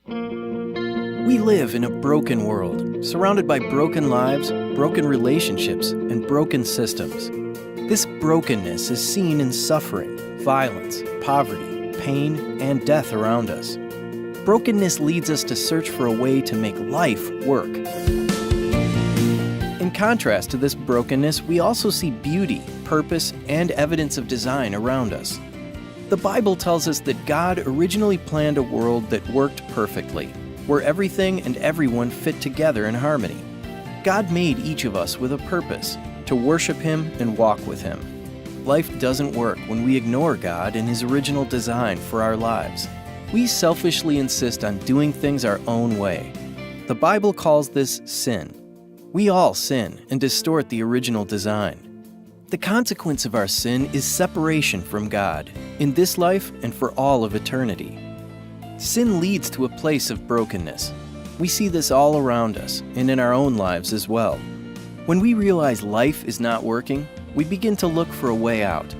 We live in a broken world, surrounded by broken lives, broken relationships, and broken systems. This brokenness is seen in suffering, violence, poverty, pain, and death around us. Brokenness leads us to search for a way to make life work. In contrast to this brokenness, we also see beauty, purpose, and evidence of design around us. The Bible tells us that God originally planned a world that worked perfectly, where everything and everyone fit together in harmony. God made each of us with a purpose, to worship Him and walk with Him. Life doesn't work when we ignore God and His original design for our lives. We selfishly insist on doing things our own way. The Bible calls this sin. We all sin and distort the original design. The consequence of our sin is separation from God, in this life and for all of eternity. Sin leads to a place of brokenness. We see this all around us and in our own lives as well. When we realize life is not working, we begin to look for a way out.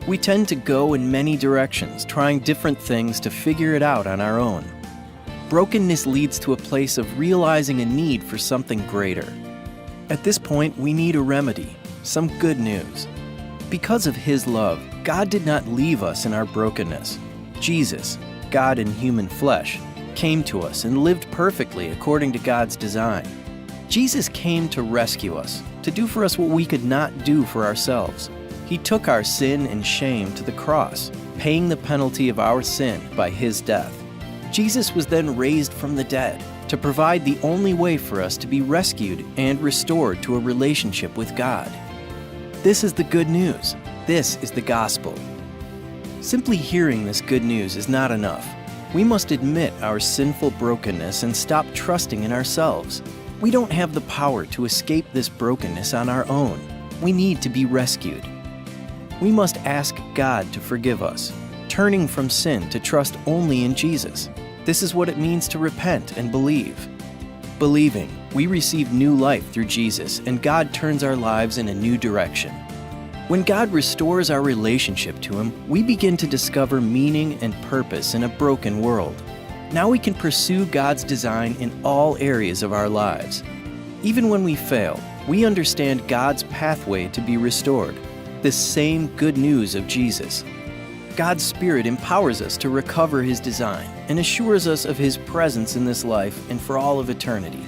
We tend to go in many directions, trying different things to figure it out on our own. Brokenness leads to a place of realizing a need for something greater. At this point, we need a remedy, some good news. Because of His love, God did not leave us in our brokenness. Jesus, God in human flesh, came to us and lived perfectly according to God's design. Jesus came to rescue us, to do for us what we could not do for ourselves. He took our sin and shame to the cross, paying the penalty of our sin by His death. Jesus was then raised from the dead to provide the only way for us to be rescued and restored to a relationship with God. This is the good news. This is the gospel. Simply hearing this good news is not enough. We must admit our sinful brokenness and stop trusting in ourselves. We don't have the power to escape this brokenness on our own. We need to be rescued. We must ask God to forgive us, turning from sin to trust only in Jesus. This is what it means to repent and believe. Believing, we receive new life through Jesus, and God turns our lives in a new direction. When God restores our relationship to Him, we begin to discover meaning and purpose in a broken world. Now we can pursue God's design in all areas of our lives. Even when we fail, we understand God's pathway to be restored, this same good news of Jesus. God's Spirit empowers us to recover His design and assures us of His presence in this life and for all of eternity.